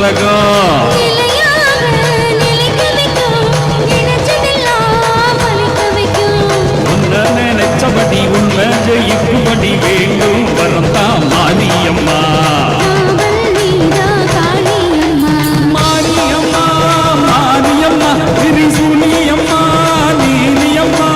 உலகம் உன்னை நினைச்சபடி உண்மை ஜெயிக்கும்படி வேண்டும் வரந்தா மாரியம்மா மாரியம்மா மாரியம்மா திரிசூலியம்மா நீலியம்மா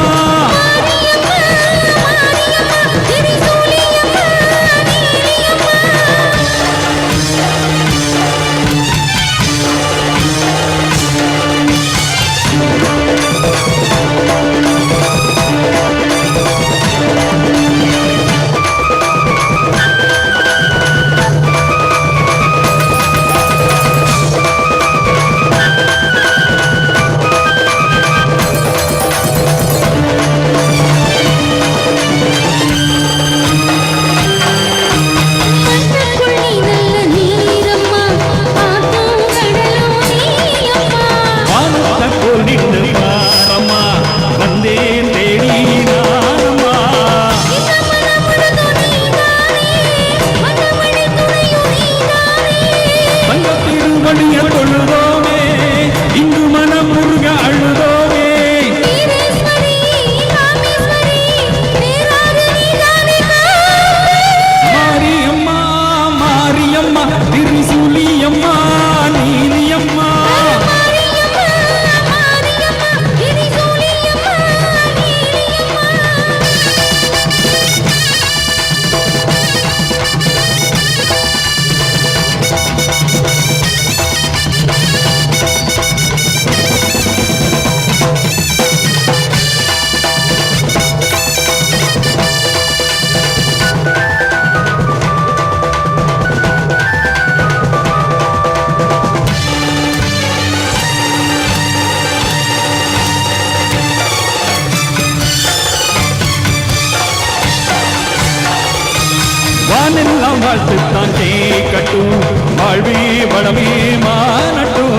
வானெல்லாம் வாழ்த்துத்தான் கேட்கட்டும் வாழ்வே வளமே மாறட்டும்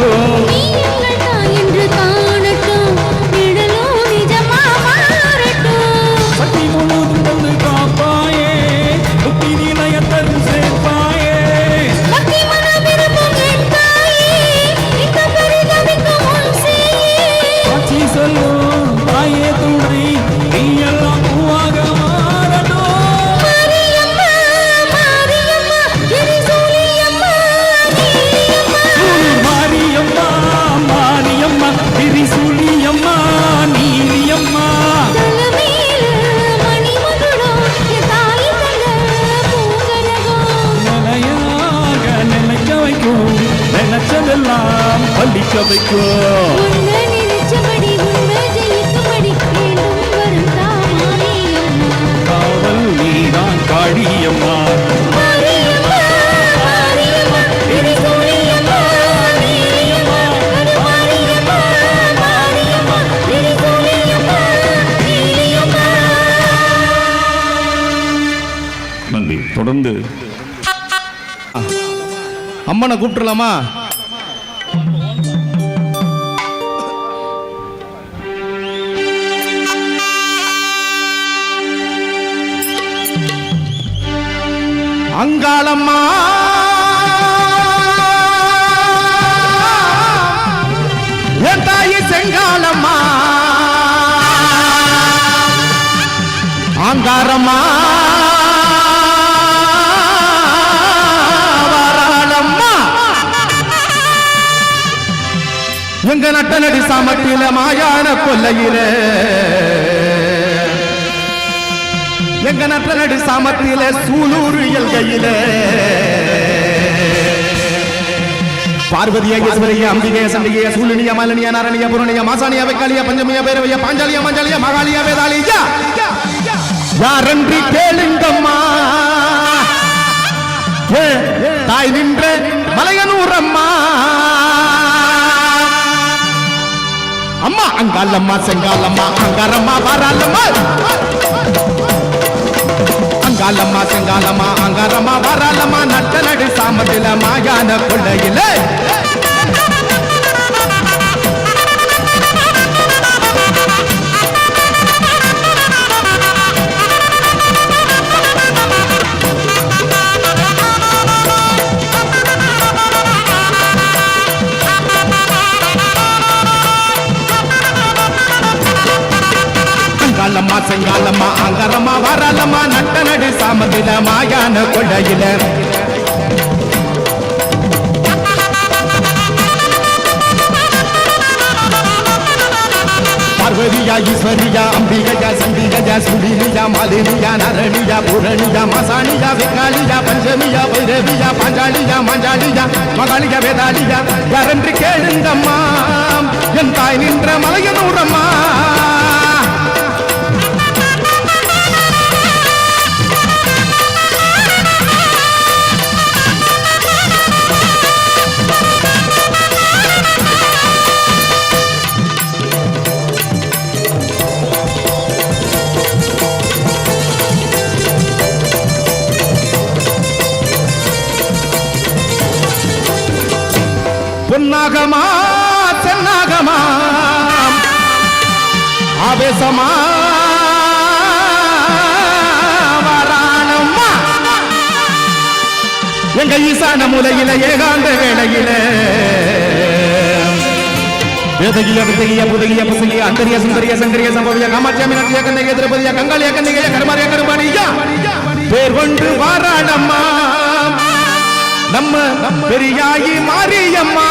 சக்தி முழுதும் தந்து காப்பாயே புத்தி நிலையத்தரும் சேர்ப்பாயே காட்சி சொல்லும் தாயே துணை நீ எல்லாம் பூவாக நினைச்சதெல்லாம் பள்ளிக்க வைக்கும் காவல் நீதான் காளியம்மா நன்றி. தொடர்ந்து அம்மனை கூப்பிட்டுலாமா? அங்காளம்மா என் தாயி செங்காலம்மா அங்காரம்மா வாராளம்மா எங்க நட்டநடி சாமத்தில மாயான கொல்லையிலே எங்க நட்டநடி சாமத்தில சூலூர் எல்கையிலே பார்வதிய ஈஸ்வரிய அம்பிகைய சண்டிகைய சூலினிய மலனிய நாரணிய புரணிய மாசாணிய வைக்காளிய பஞ்சமிய பைரவிய பாஞ்சாலிய மஞ்சாலிய மகாலிய வேதாளிய யாரன்றி கேளுங்கம்மா தாய் நின்ற மலையனூர் அம்மா அம்மா அங்காளம்மா செங்காலம்மா அங்காரம்மா வாராளம்மா அங்காளம்மா செங்காலம்மா அங்காரம்மா வாராளம்மா நட்ட நடு சாமத்தில மாயான கொள்ளையில ஆத்தாளம்மா செங்காலம்மா அங்கரம்மா வாராளம்மா நட்ட நடு சாமத்தில மாயான கொள்ளையில பார்வதியா ஈஸ்வரியா அம்பிகையா சண்டிகையா சுடிலியா மாலினியா நரணியா பூரணியா மசானியா வெக்காளியா பஞ்சமியா பைரவியா பாஞ்சாலியா மாஞ்சாலியா மகாலியா வேதாலியா யாரென்று கேளுங்கம்மா என் தாய் நின்ற மலையனூரம்மா பொன்னாகமா சென்னாகமா ஆவேசமா வரானம்மா எங்க ஈசான மூலையில ஏகாந்த வேளையில வேதகிய விதகிய புதகிய புசகிய அந்தரிய சுந்தரிய சங்கரிய சம்பவிய காமாட்சியா மீனாட்சியா கண்ணைய திருப்பதியா கங்காளியா கண்ணைய கருமாரியா கருமாரியா பேர் கொண்டு வாராடம்மா நம்ம பெரியாயி மாரியம்மா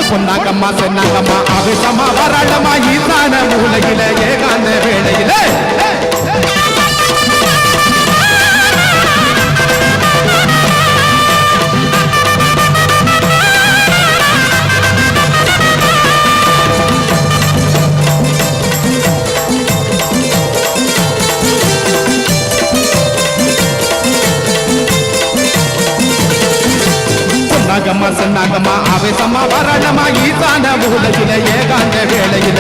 பொன்னாகம்மா சென்னாகம்மா ஆவேசமா வராடம்மா ஈசான மூலையில ஏகாந்த வேளையில நாகம்மா சென்னாகம்மா ஆவேசமா வராளமா ஈசான மூலையில ஏகாந்த வேளையில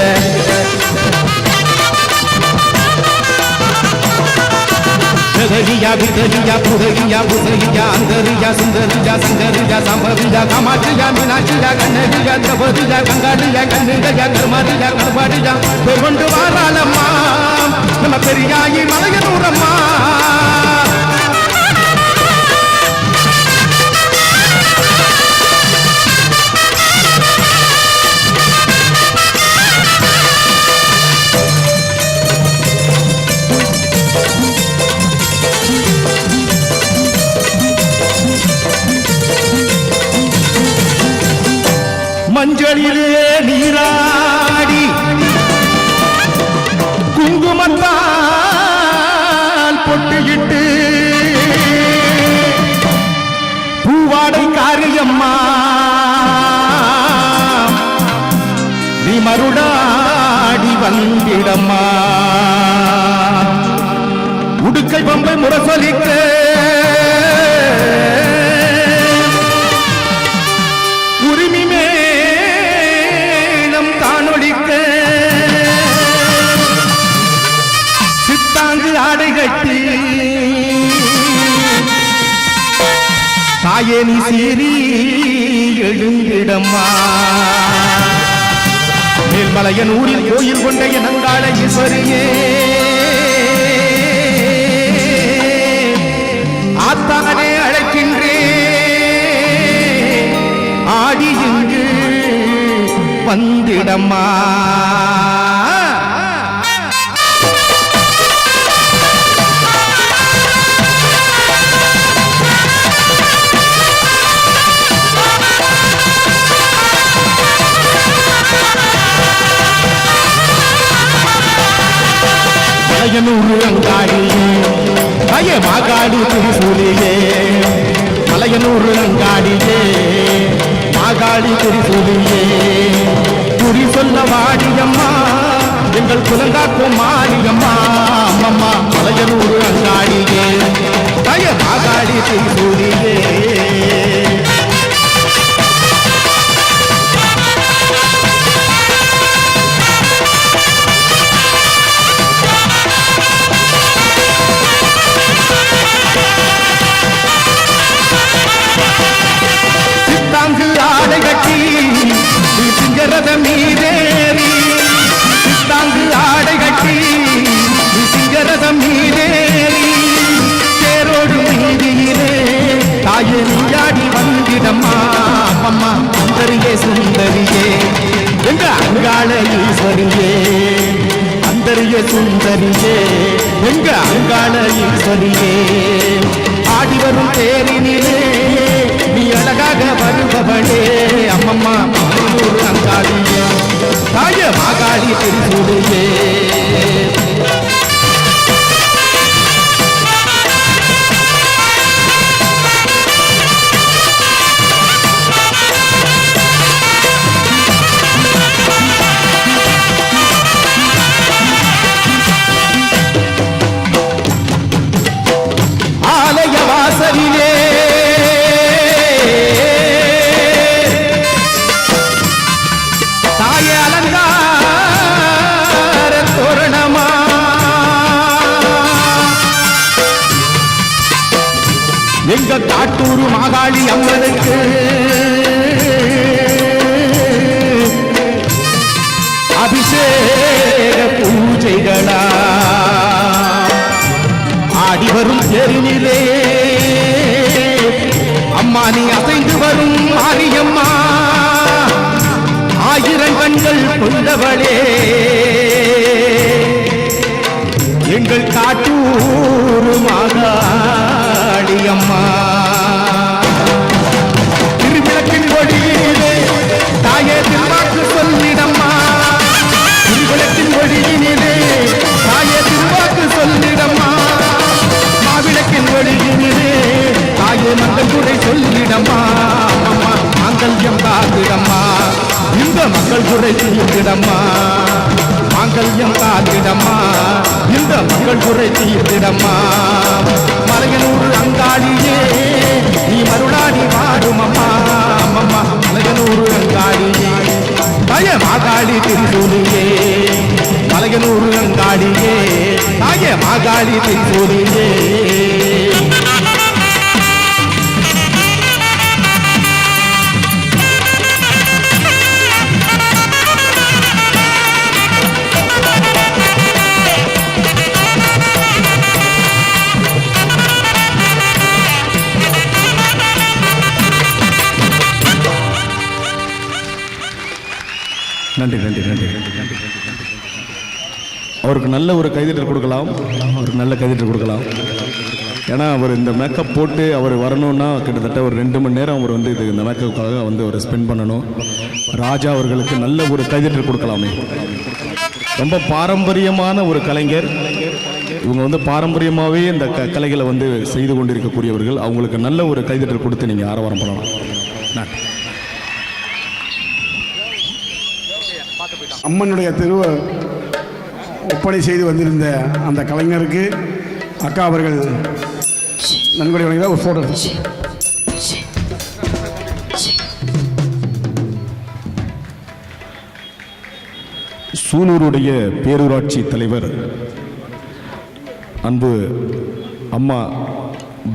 ஜெகலியா விதலியா புதலியா புதலியா அந்தரியா சுந்தரியா சங்கரியா சம்பவியா காமாட்சியா மீனாட்சியா கண்ணகியா திரௌபதியா கங்காளியா கண்ணிகையா கருமாரியா கருமாரியா கொண்டு வாராளம்மா நம்ம பெரியாயி மலையனூரம்மா மஞ்சளிலே நீராடி குங்குமத்தால் பொட்டியிட்டு பூவாடை காரியம்மா நீ மருடாடி வந்திடம்மா உடுக்கை பம்பை முரசொலிக்க உரிமை சித்தாங்கு ஆடை கட்டி தாயே நீ சீரி எழுந்திடம்மா மேல்மலையன் ஊரில் கோயில் கொண்ட நங்காள ஈஸ்வரியே ஆத்தானே அழைக்கின்றே ஆடி இங்கு வந்திடம்மா மலையனூர் அங்காடியே அய மாகாடி திரிசூலியே மலையனூர் அங்காடியே மாகாடி திரிசூலியே குறி சொல்ல வாடியம்மா எங்கள் குலங்காக்கும் மாரியம்மா அம்மம்மா மலையனூர் அங்காடியே அய மாகாடி திரிசூலியே சித்தாங்கு ஆடை கட்டி சிங்கரத மீதேறி சித்தாங்கு ஆடை கட்டி சிங்கரத மீதேறி தேரோடு மீதியிலே தாயே நீயாடி வந்திடம்மா அம்மம்மா சுந்தரியே சுந்தரியே எங்க அங்காள ஈஸ்வரியே சௌந்தரிய சுந்தரியே எங்க அங்காள ஈஸ்வரியே ஆடி வரும் தேரினிலே நீ அழகாக வருபவளே அம்மம்மா மங்களூர் அங்காளியே தாய மாகாளி திருசூலியே எங்க காட்டூர் மாகாளி அம்மனுக்கு அபிஷேக பூஜைகளா ஆடி வரும் தேரினிலே அம்மா நீ அசைந்து வரும் மாரியம்மா ஆயிரம் கண்கள் கொண்டவளே எங்கள் காட்டூர் மாகாளி அம்மா திருவிளக்கின் ஒளியிலே தாயே திருவாக்கு சொல்லிடம்மா திருவிளக்கின் ஒளியினிலே தாயே திருவாக்கு சொல்லிடம்மா மாவிளக்கின் ஒளியினிலே தாயே மங்கள் குறை சொல்லிடம்மா அம்மா மாங்கல்யம் காத்திடம்மா இந்த மக்கள் குறை தீர்த்திடம்மா மாங்கல்யம் காத்திடம்மா இந்த மக்கள் குறை தீர்த்திடம்மா மலையனூர் அங்காளியே நீ மருளாடி வாடும் அம்மா அம்மம்மா மலையனூர் அங்காளியே தாய மாகாளி திருசூலியே மலையனூர் அங்காளியே தாய மாகாளி திருசூலியே நன்றி நன்றி நன்றி அவருக்கு நல்ல ஒரு கைதட்டல் கொடுக்கலாம் அவருக்கு நல்ல கைதட்டல் கொடுக்கலாம் ஏன்னா அவர் இந்த மேக்கப் போட்டு அவர் வரணும்னா கிட்டத்தட்ட ஒரு 2 மணி நேரம் அவர் வந்து இது இந்த மேக்கப்புக்காக வந்து அவர் ஸ்பெண்ட் பண்ணணும் ராஜா அவர்களுக்கு நல்ல ஒரு கைதட்டல் கொடுக்கலாமே ரொம்ப பாரம்பரியமான ஒரு கலைஞர் இவங்க வந்து பாரம்பரியமாகவே இந்த கலைகளை வந்து செய்து கொண்டிருக்கக்கூடியவர்கள் அவங்களுக்கு நல்ல ஒரு கைதட்டல் கொடுத்து நீங்கள் ஆரவாரம் பண்ணலாம் நன்றி அம்மனுடைய திருவ ஒப்படை செய்து வந்திருந்த அந்த கலைஞருக்கு அக்கா அவர்கள் நன்கொடை வழங்கிய ஒரு ஃபோட்டோ சூலூருடைய பேரூராட்சி தலைவர் அன்பு அம்மா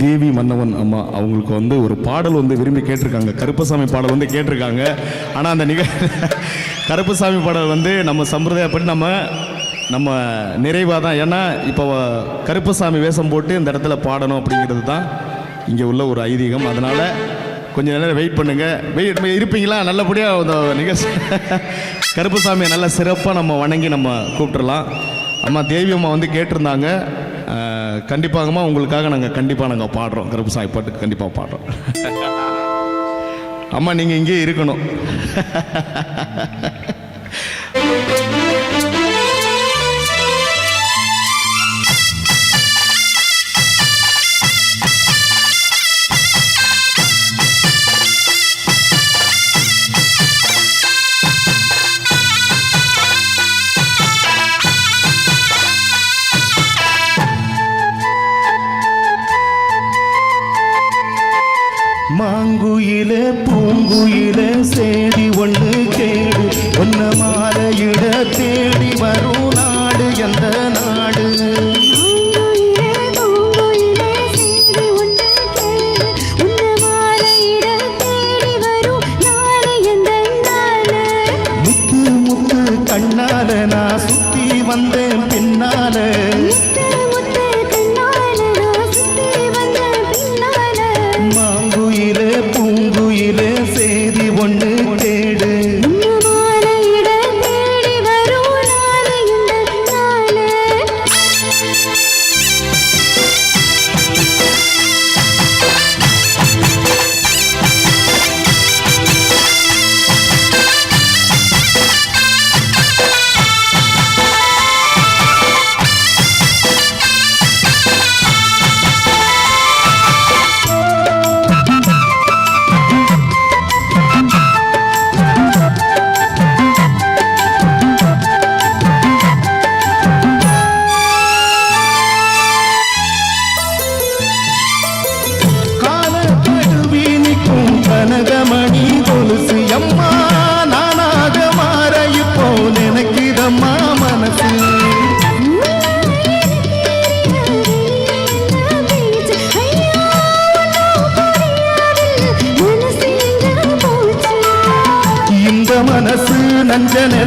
தேவி மன்னவன் அம்மா அவங்களுக்கு வந்து ஒரு பாடல் வந்து விரும்பி கேட்டிருக்காங்க கருப்பசாமி பாடல் வந்து கேட்டிருக்காங்க ஆனால் அந்த கருப்பசாமி பாடல் வந்து நம்ம சம்பிரதாயப்படி நம்ம நிறைவாக தான் ஏன்னா இப்போ கருப்பசாமி வேஷம் போட்டு இந்த இடத்துல பாடணும் அப்படிங்கிறது தான் இங்கே உள்ள ஒரு ஐதீகம் அதனால் கொஞ்சம் நேரம் வெயிட் பண்ணுங்கள் இருப்பீங்களா நல்லபடியாக இந்த நிகழ்ச்சி கருப்பசாமியை நல்லா சிறப்பாக நம்ம வணங்கி நம்ம கூப்பிட்டுடலாம் அம்மா தேவி அம்மா வந்து கேட்டிருந்தாங்க கண்டிப்பாகமா உங்களுக்காக நாங்கள் பாடுறோம் கருப்பசாமி பாட்டு கண்டிப்பாக பாடுறோம் அம்மா நீங்கள் இங்கே இருக்கணும் மாங்குயிலே பூங்குயிலே சேதி ஒன்று கேடு ஒன்ன மாலையிட தேடி வரும் நாடு எந்த நாடு முத்து முத்து கண்ணால நான் சுத்தி வந்தேன் பின்னால ஒன்று தேடு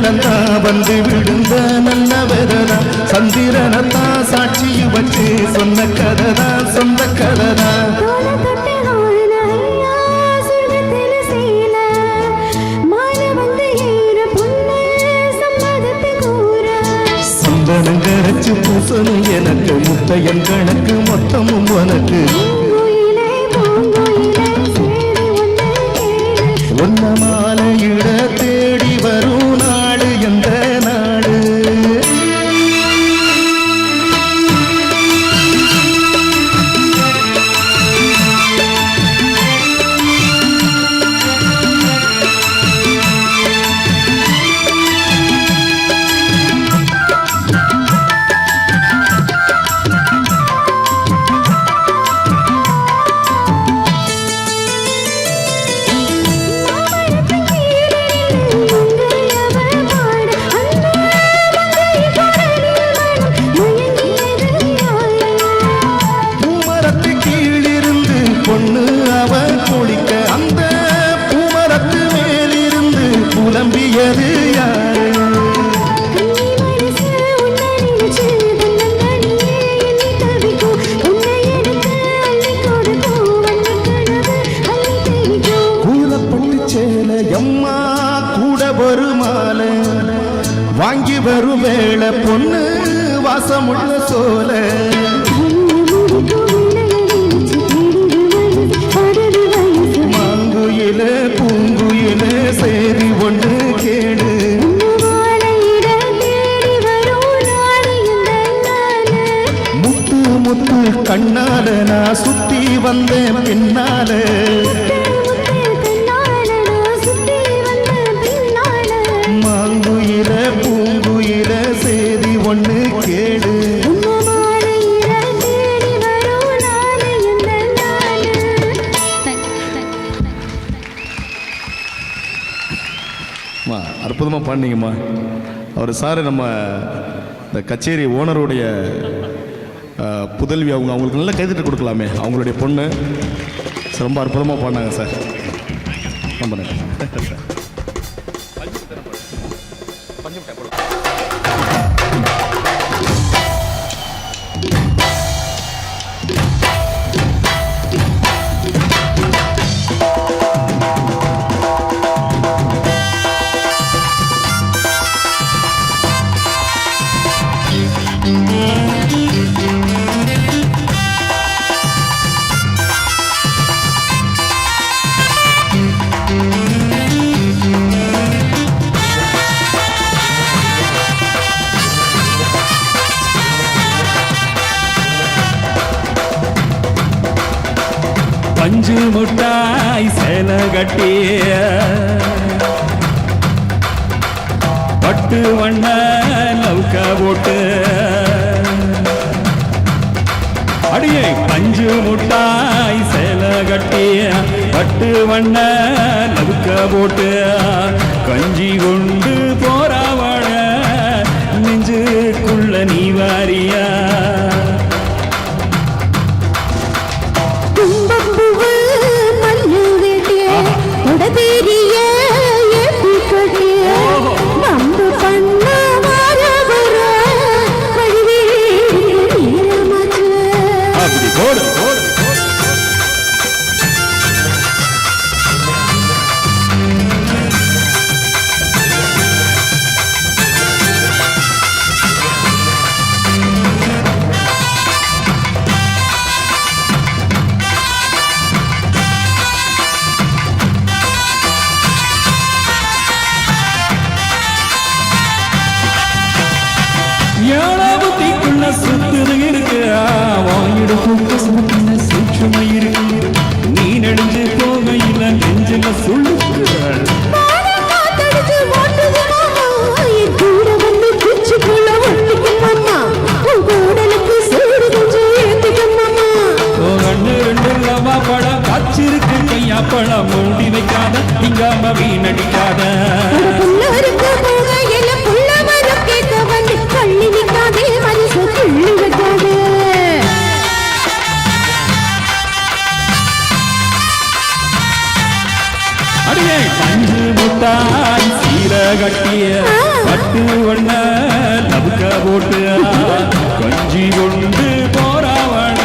ஜலந்தான் வந்து விழுந்த நல்ல வெததான் சந்திரனத்தான் சாட்சியை வச்சு சொன்ன கதைதான் சொந்த கதைதான் கரைச்சு பூசணும் எனக்கு முத்தையன் கணக்கு மொத்தமும் உனக்கு ஒன்ன மாலையிட தேடி வரும் நாடு எந்த நாடு வாங்கி வரும் வேளை பொண்ணு வாசமுள்ள சோல மாங்குயில பூங்குயில சேரி ஒன்று கேடு முத்து முத்து கண்ணால நான் சுத்தி வந்தேன் பின்னால பூங்குயில சேதி ஒண்ணு கேடு அற்புதமா பாடினீங்கம்மா. அவர் சார் நம்ம இந்த கச்சேரி ஓனருடைய புதல்வி அவங்களுக்கு நல்லா கைதட்டு கொடுக்கலாமே. அவங்களுடைய பொண்ணு ரொம்ப அற்புதமாக பாடினாங்க சார். ரொம்ப நன்றி. பஞ்சு முட்டாய் சேலை கட்டிய பட்டு வண்ண லவுக்கா போட்டு அடியே பஞ்சு முட்டாய் சேலை கட்டிய பட்டு வண்ண லவுக்கா போட்டு கஞ்சி கொண்டு போறாவட நெஞ்சுக்குள்ள நீ வாரியா சுத்துது இருக்கு வாயிடு கூட்ட சுமத்தின சூட்சுமை இருக்கு நீ நெடுஞ்சு போகையில நெஞ்சில சொல்லுக்கு கண்ணு ரெண்டுலவா படம் காய்ச்சிருக்கு கையா படம் மூடி வைக்காத இங்காம வீணடிக்காத லவுக்க போட்டு கஞ்சி கொண்டு போறாவட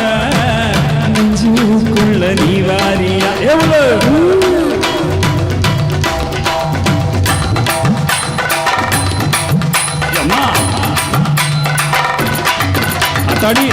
நெஞ்சுக்குள்ள நீ வாரியா எவ்வளவு அம்மா அத்தாடி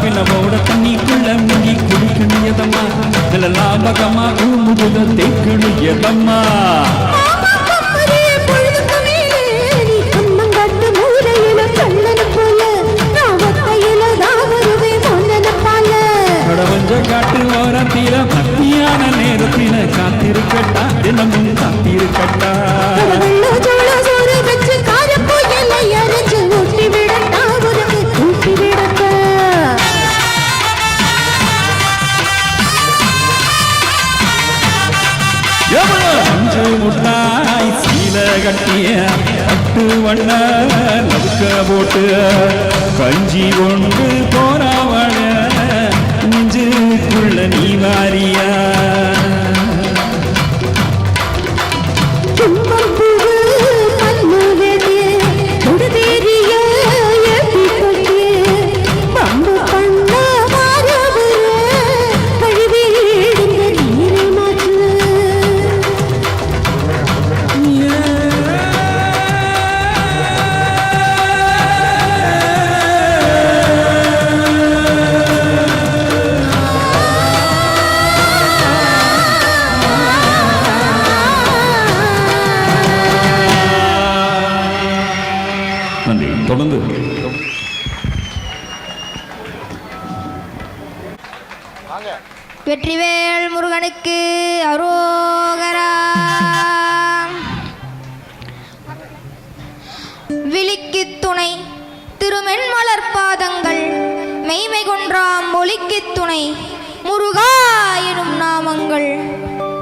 பின்னவோட தண்ணிக்குள்ள முங்கி குடிக்கணும் எதம்மா நல்ல லாபகமா முதுக தேக்கணும் எதம்மா கடவஞ்ச காட்டு ஓரத்தில பக்தியான நேரத்தில காத்திருக்கட்டா தினமும் காத்திருக்கட்டா அஞ்சு முட்டாய் சீல கட்டிய பட்டு வண்ண லவுக்க போட்டு கஞ்சி கொண்டு போறாவள நெஞ்சுக்குள்ள நீ வாரியா தொடர்ந்து வெற்றிவேல் முருகனுக்கு அரோகரா. விழிக்கு துணை திருமென்மலர் பாதங்கள் மெய்மை கொன்றாம் ஒலிக்கு துணை முருகா எனும் நாமங்கள்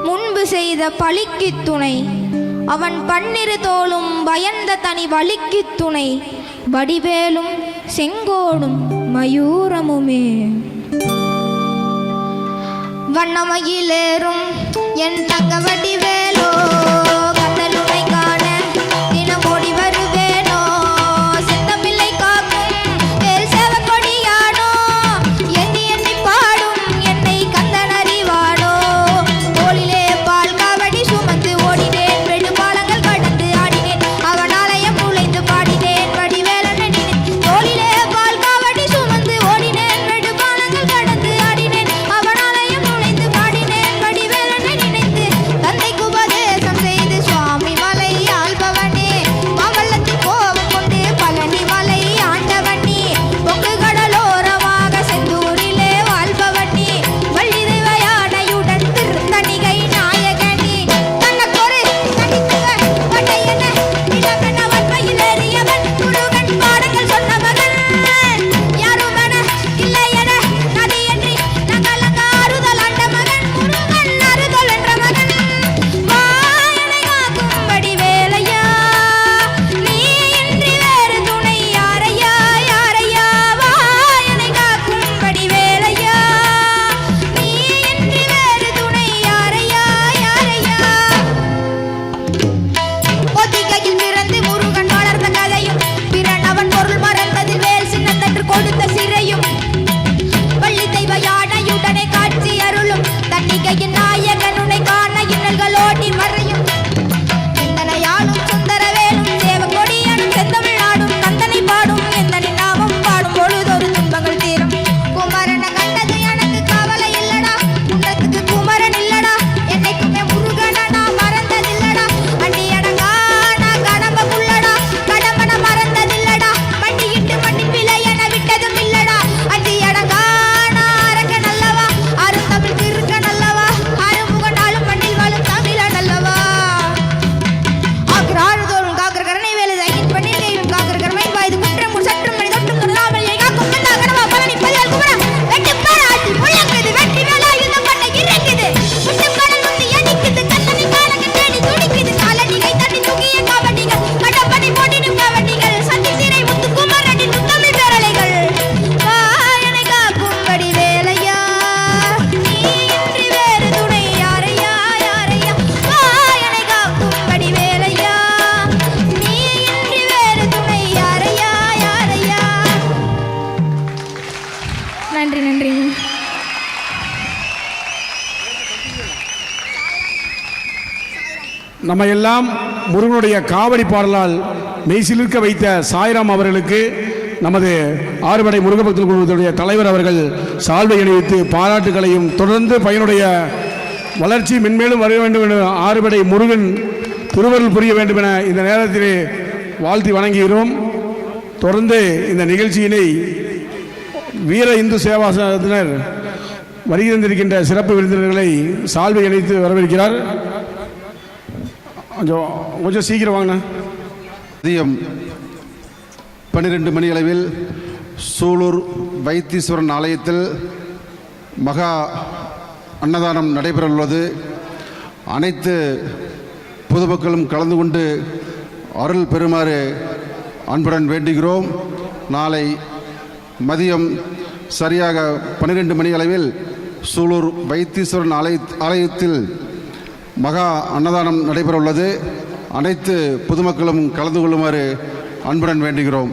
முன்பு செய்த பழிக்கு துணை அவன் பன்னிரு தோளும் பயந்த தனி வலிக்கு துணை வடிவேலும் செங்கோடும் மயூரமுமே. வண்ணமயிலேறும் என் தங்க வடிவேலோ கந்தலுனை காண தினம் ஓடி வருவேனோ செந்தமில்லை காக்கும் வேல் சேவக்கொடியானோ எண்ணி எண்ணி பாடும் என்னை கந்தன் அறிவானோ. தோளிலே பால் காவடி சுமந்து ஓடினேன் வெடு பாலங்கள் கடந்து ஆடினேன் அவன் ஆலயம் நுழைந்து பாடினேன் வடிவேலன் நினைத்து. தோளிலே பால் காவடி சுமந்து ஓடினேன் வெடு பாலங்கள் கடந்து ஆடினேன் அவன் ஆலயம் நுழைந்து பாடினேன் வடிவேலன் நினைத்து. தந்தைக்கு உபதேசம் செய்ய நம்ம எல்லாம் முருகனுடைய காவடி பாடலால் மெய்சிலிருக்க வைத்த சாய்ராம் அவர்களுக்கு நமது ஆறுபடை முருகபக்தர் குழுவத்துடைய தலைவர் அவர்கள் சால்வை அணிவித்து பாராட்டுகளையும் தொடர்ந்து பையனுடைய வளர்ச்சி மென்மேலும் வர வேண்டும் என ஆறுபடை முருகன் திருவருள் புரிய வேண்டும் என இந்த நேரத்திலே வாழ்த்தி வணங்குகிறோம். தொடர்ந்து இந்த நிகழ்ச்சியினை வீர இந்து சேவா சங்கத்தினர் வருகை தந்திருக்கின்ற சிறப்பு விருந்தினர்களை சால்வை அணிவித்து வரவேற்கிறார். கொஞ்சம் சீக்கிரம் வாங்கின மதியம் 12 மணி அளவில் சூலூர் வைத்தீஸ்வரன் ஆலயத்தில் மகா அன்னதானம் நடைபெறவுள்ளது. அனைத்து பொதுமக்களும் கலந்து கொண்டு அருள் பெறுமாறு அன்புடன் வேண்டுகிறோம். நாளை மதியம் சரியாக 12 மணி அளவில் சூலூர் வைத்தீஸ்வரன் ஆலயத்தில் மகா அன்னதானம் நடைபெற உள்ளது. அனைத்து பொதுமக்களும் கலந்து கொள்ளுமாறு அன்புடன் வேண்டுகிறோம்.